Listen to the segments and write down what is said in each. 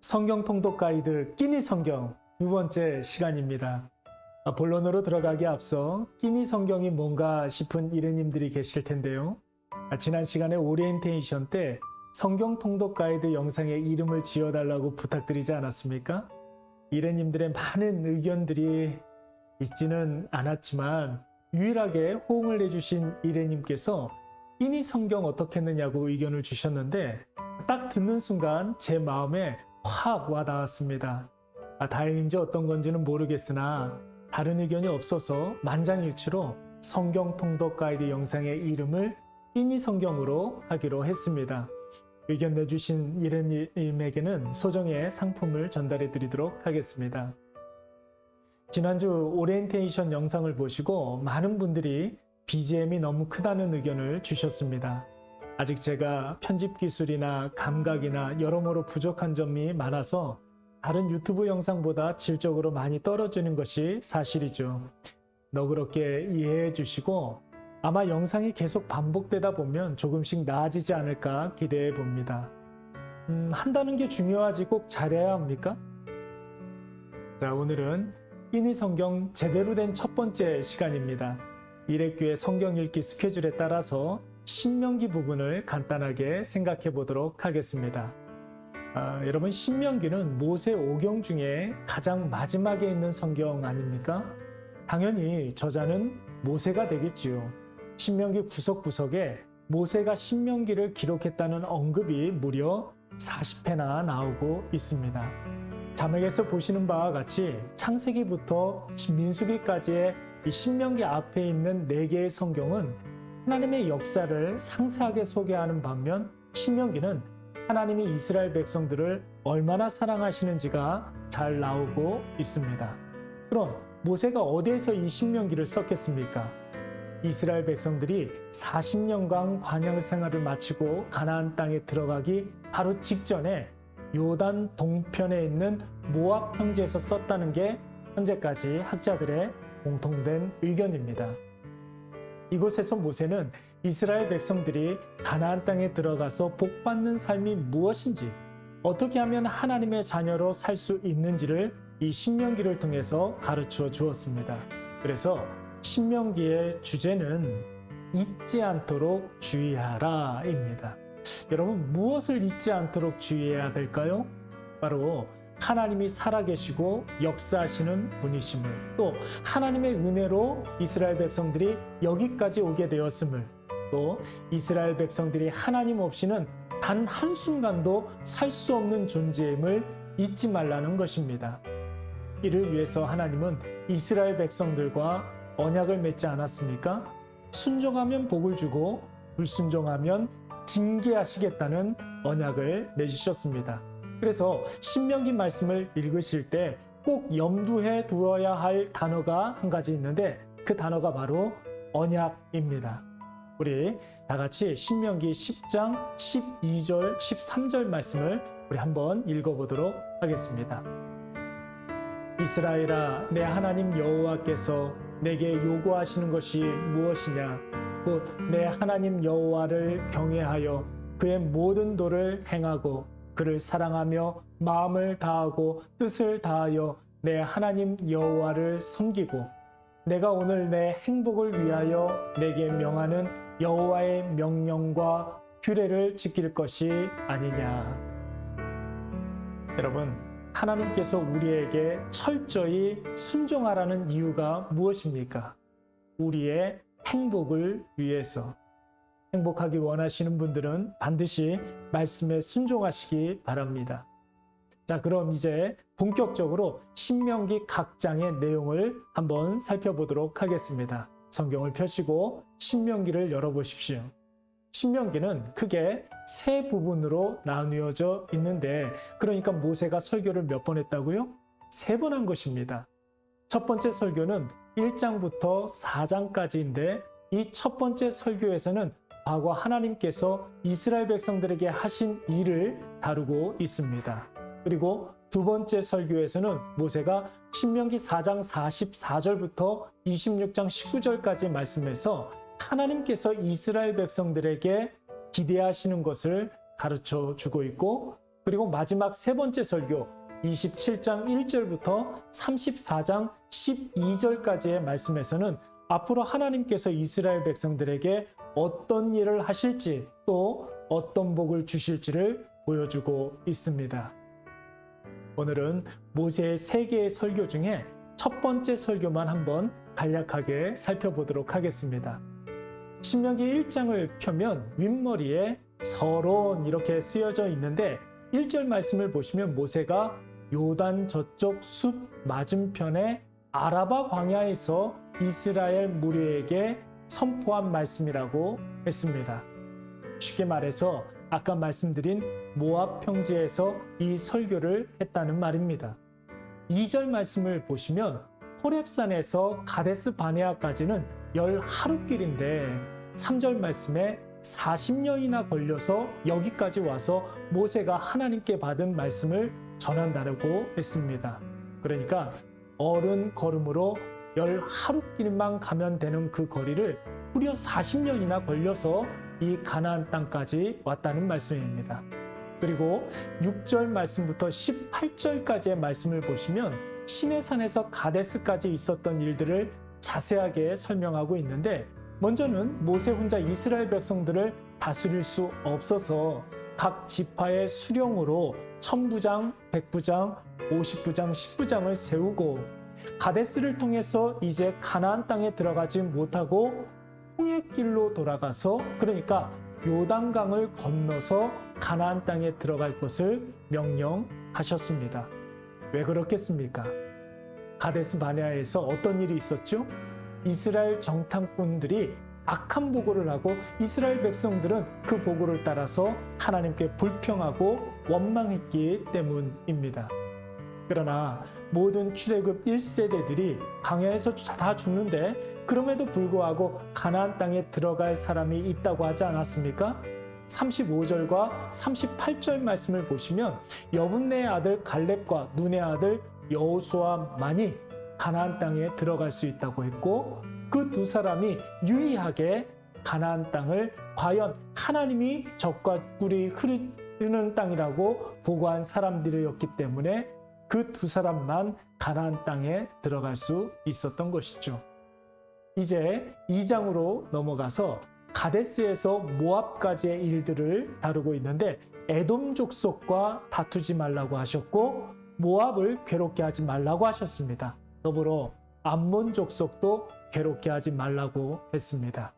성경 통독 가이드 끼니 성경 두 번째 시간입니다. 본론으로 들어가기 앞서 끼니 성경이 뭔가 싶은 이래님들이 계실 텐데요. 지난 시간에 오리엔테이션 때 성경 통독 가이드 영상에 이름을 지어달라고 부탁드리지 않았습니까? 이래님들의 많은 의견들이 있지는 않았지만 유일하게 호응을 해주신 이래님께서 끼니 성경 어떻게 했느냐고 의견을 주셨는데 딱 듣는 순간 제 마음에 확 와닿았습니다. 다행인지 어떤 건지는 모르겠으나 다른 의견이 없어서 만장일치로 성경 통독 가이드 영상의 이름을 끼니 성경으로 하기로 했습니다. 의견 내주신 이래님에게는 소정의 상품을 전달해 드리도록 하겠습니다. 지난주 오리엔테이션 영상을 보시고 많은 분들이 BGM이 너무 크다는 의견을 주셨습니다. 아직 제가 편집 기술이나 감각이나 여러모로 부족한 점이 많아서 다른 유튜브 영상보다 질적으로 많이 떨어지는 것이 사실이죠. 너그럽게 이해해 주시고 아마 영상이 계속 반복되다 보면 조금씩 나아지지 않을까 기대해 봅니다. 한다는 게 중요하지 꼭 잘해야 합니까? 자, 오늘은 끼니 성경 제대로 된 첫 번째 시간입니다. 일회교회 성경 읽기 스케줄에 따라서 신명기 부분을 간단하게 생각해 보도록 하겠습니다. 여러분, 신명기는 모세 오경 중에 가장 마지막에 있는 성경 아닙니까? 당연히 저자는 모세가 되겠지요. 신명기 구석구석에 모세가 신명기를 기록했다는 언급이 무려 40회나 나오고 있습니다. 자막에서 보시는 바와 같이 창세기부터 민수기까지의 이 신명기 앞에 있는 4개의 성경은 하나님의 역사를 상세하게 소개하는 반면 신명기는 하나님이 이스라엘 백성들을 얼마나 사랑하시는지가 잘 나오고 있습니다. 그럼 모세가 어디에서 이 신명기를 썼겠습니까? 이스라엘 백성들이 40년간 광야 생활을 마치고 가나안 땅에 들어가기 바로 직전에 요단 동편에 있는 모압 평지에서 썼다는 게 현재까지 학자들의 공통된 의견입니다. 이곳에서 모세는 이스라엘 백성들이 가나안 땅에 들어가서 복받는 삶이 무엇인지, 어떻게 하면 하나님의 자녀로 살 수 있는지를 이 신명기를 통해서 가르쳐 주었습니다. 그래서 신명기의 주제는 잊지 않도록 주의하라입니다. 여러분, 무엇을 잊지 않도록 주의해야 될까요? 바로 하나님이 살아계시고 역사하시는 분이심을, 또 하나님의 은혜로 이스라엘 백성들이 여기까지 오게 되었음을, 또 이스라엘 백성들이 하나님 없이는 단 한순간도 살 수 없는 존재임을 잊지 말라는 것입니다. 이를 위해서 하나님은 이스라엘 백성들과 언약을 맺지 않았습니까? 순종하면 복을 주고 불순종하면 징계하시겠다는 언약을 맺으셨습니다. 그래서 신명기 말씀을 읽으실 때 꼭 염두에 두어야 할 단어가 한 가지 있는데 그 단어가 바로 언약입니다. 우리 다 같이 신명기 10장 12절 13절 말씀을 우리 한번 읽어보도록 하겠습니다. 이스라엘아, 내 하나님 여호와께서 내게 요구하시는 것이 무엇이냐? 곧 내 하나님 여호와를 경외하여 그의 모든 도를 행하고 그를 사랑하며 마음을 다하고 뜻을 다하여 내 하나님 여호와를 섬기고 내가 오늘 내 행복을 위하여 내게 명하는 여호와의 명령과 규례를 지킬 것이 아니냐. 여러분, 하나님께서 우리에게 철저히 순종하라는 이유가 무엇입니까? 우리의 행복을 위해서. 행복하기 원하시는 분들은 반드시 말씀에 순종하시기 바랍니다. 자, 그럼 이제 본격적으로 신명기 각 장의 내용을 한번 살펴보도록 하겠습니다. 성경을 펴시고 신명기를 열어보십시오. 신명기는 크게 세 부분으로 나누어져 있는데, 그러니까 모세가 설교를 몇 번 했다고요? 3번 한 것입니다. 첫 번째 설교는 1장부터 4장까지인데 이 첫 번째 설교에서는 과거 하나님께서 이스라엘 백성들에게 하신 일을 다루고 있습니다. 그리고 두 번째 설교에서는 모세가 신명기 4장 44절부터 26장 19절까지 말씀해서 하나님께서 이스라엘 백성들에게 기대하시는 것을 가르쳐 주고 있고, 그리고 마지막 세 번째 설교 27장 1절부터 34장 12절까지의 말씀에서는 앞으로 하나님께서 이스라엘 백성들에게 어떤 일을 하실지 또 어떤 복을 주실지를 보여주고 있습니다. 오늘은 모세의 세 개의 설교 중에 첫 번째 설교만 한번 간략하게 살펴보도록 하겠습니다. 신명기 1장을 펴면 윗머리에 서론 이렇게 쓰여져 있는데 1절 말씀을 보시면 모세가 요단 저쪽 숲 맞은편에 아라바 광야에서 이스라엘 무리에게 선포한 말씀이라고 했습니다. 쉽게 말해서 아까 말씀드린 모압 평지에서 이 설교를 했다는 말입니다. 2절 말씀을 보시면 호렙산에서 가데스 바네아까지는 10하루길인데 3절 말씀에 40년이나 걸려서 여기까지 와서 모세가 하나님께 받은 말씀을 전한다고 했습니다. 그러니까 어른 걸음으로 10하루길만 가면 되는 그 거리를 무려 40년이나 걸려서 이 가나안 땅까지 왔다는 말씀입니다. 그리고 6절 말씀부터 18절까지의 말씀을 보시면 시내산에서 가데스까지 있었던 일들을 자세하게 설명하고 있는데 먼저는 모세 혼자 이스라엘 백성들을 다스릴 수 없어서 각 지파의 수령으로 1000부장, 100부장, 50부장, 10부장을 세우고 가데스를 통해서 이제 가나안 땅에 들어가지 못하고 홍해길로 돌아가서 그러니까 요단강을 건너서 가나안 땅에 들어갈 것을 명령하셨습니다. 왜 그렇겠습니까? 가데스 바네아에서 어떤 일이 있었죠? 이스라엘 정탐꾼들이 악한 보고를 하고 이스라엘 백성들은 그 보고를 따라서 하나님께 불평하고 원망했기 때문입니다. 그러나 모든 출애굽 1세대들이 광야에서 다 죽는데 그럼에도 불구하고 가나안 땅에 들어갈 사람이 있다고 하지 않았습니까? 35절과 38절 말씀을 보시면 여분네의 아들 갈렙과 눈의 아들 여호수아만이 가나안 땅에 들어갈 수 있다고 했고 그 두 사람이 유일하게 가나안 땅을 과연 하나님이 젖과 꿀이 흐르는 땅이라고 보고한 사람들이었기 때문에 그 두 사람만 가나안 땅에 들어갈 수 있었던 것이죠. 이제 2장으로 넘어가서 가데스에서 모압까지의 일들을 다루고 있는데 에돔 족속과 다투지 말라고 하셨고 모압을 괴롭게 하지 말라고 하셨습니다. 더불어 암몬 족속도 괴롭게 하지 말라고 했습니다.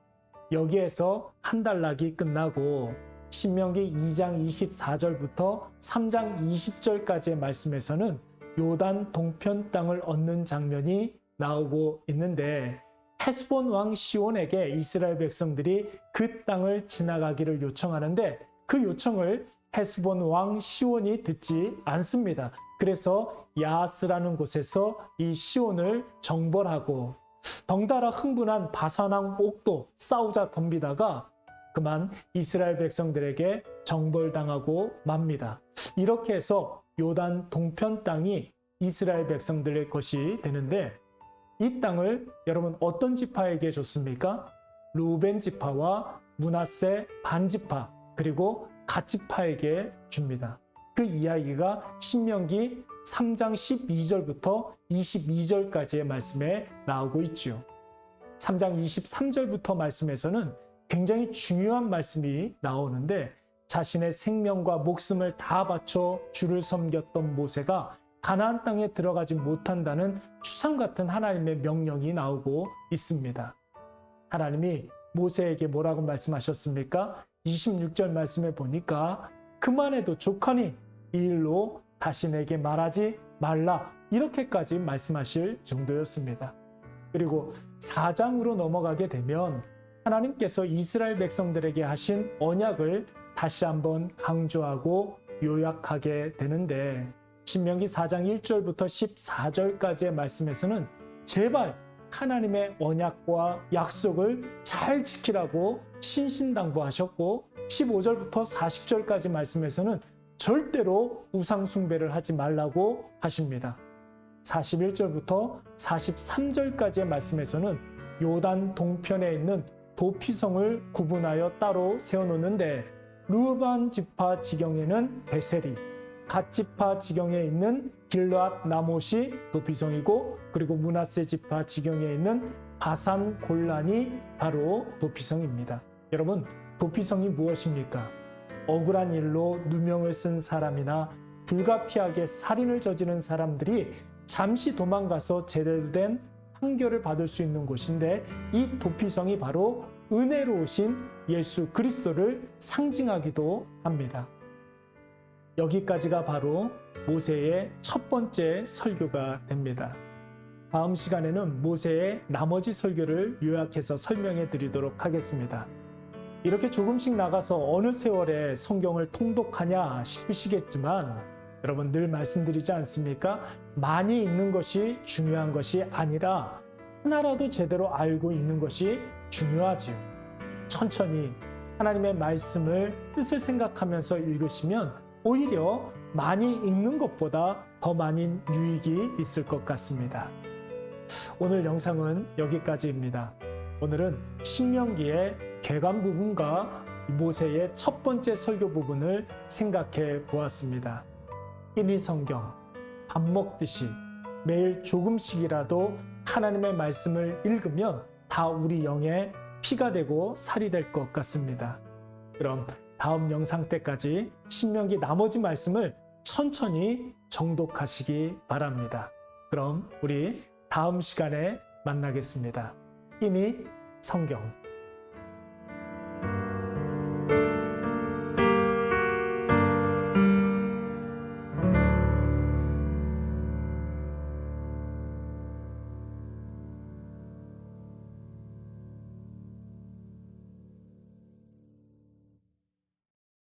여기에서 한 단락이 끝나고 신명기 2장 24절부터 3장 20절까지의 말씀에서는 요단 동편 땅을 얻는 장면이 나오고 있는데 헤스본 왕 시온에게 이스라엘 백성들이 그 땅을 지나가기를 요청하는데 그 요청을 헤스본 왕 시온이 듣지 않습니다. 그래서 야하스라는 곳에서 이 시온을 정벌하고 덩달아 흥분한 바산 왕 옥도 싸우자 덤비다가 그만 이스라엘 백성들에게 정벌당하고 맙니다. 이렇게 해서 요단 동편 땅이 이스라엘 백성들의 것이 되는데 이 땅을 여러분 어떤 지파에게 줬습니까? 루벤 지파와 므낫세 반 지파 그리고 갓 지파에게 줍니다. 그 이야기가 신명기 3장 12절부터 22절까지의 말씀에 나오고 있죠. 3장 23절부터 말씀에서는 굉장히 중요한 말씀이 나오는데 자신의 생명과 목숨을 다 바쳐 주를 섬겼던 모세가 가나안 땅에 들어가지 못한다는 추상 같은 하나님의 명령이 나오고 있습니다. 하나님이 모세에게 뭐라고 말씀하셨습니까? 26절 말씀에 보니까 그만해도 좋거니 이 일로 다시 내게 말하지 말라 이렇게까지 말씀하실 정도였습니다. 그리고 4장으로 넘어가게 되면 하나님께서 이스라엘 백성들에게 하신 언약을 다시 한번 강조하고 요약하게 되는데 신명기 4장 1절부터 14절까지의 말씀에서는 제발 하나님의 언약과 약속을 잘 지키라고 신신당부하셨고 15절부터 40절까지 말씀에서는 절대로 우상 숭배를 하지 말라고 하십니다. 41절부터 43절까지의 말씀에서는 요단 동편에 있는 도피성을 구분하여 따로 세워놓는데 르우반 지파 지경에는 베셀이 갓지파 지경에 있는 길르앗 라못이 도피성이고, 그리고 므낫세 지파 지경에 있는 바산 골란이 바로 도피성입니다. 여러분, 도피성이 무엇입니까? 억울한 일로 누명을 쓴 사람이나 불가피하게 살인을 저지른 사람들이 잠시 도망가서 제대로 된 판결을 받을 수 있는 곳인데, 이 도피성이 바로 은혜로우신 예수 그리스도를 상징하기도 합니다. 여기까지가 바로 모세의 첫 번째 설교가 됩니다. 다음 시간에는 모세의 나머지 설교를 요약해서 설명해 드리도록 하겠습니다. 이렇게 조금씩 나가서 어느 세월에 성경을 통독하냐 싶으시겠지만, 여러분 늘 말씀드리지 않습니까? 많이 읽는 것이 중요한 것이 아니라 하나라도 제대로 알고 있는 것이 중요하지요. 천천히 하나님의 말씀을 뜻을 생각하면서 읽으시면 오히려 많이 읽는 것보다 더 많은 유익이 있을 것 같습니다. 오늘 영상은 여기까지입니다. 오늘은 신명기의 개관 부분과 모세의 첫 번째 설교 부분을 생각해 보았습니다. 끼니 성경, 밥 먹듯이 매일 조금씩이라도 하나님의 말씀을 읽으면 다 우리 영의 피가 되고 살이 될 것 같습니다. 그럼 다음 영상 때까지 신명기 나머지 말씀을 천천히 정독하시기 바랍니다. 그럼 우리 다음 시간에 만나겠습니다. 끼니 성경.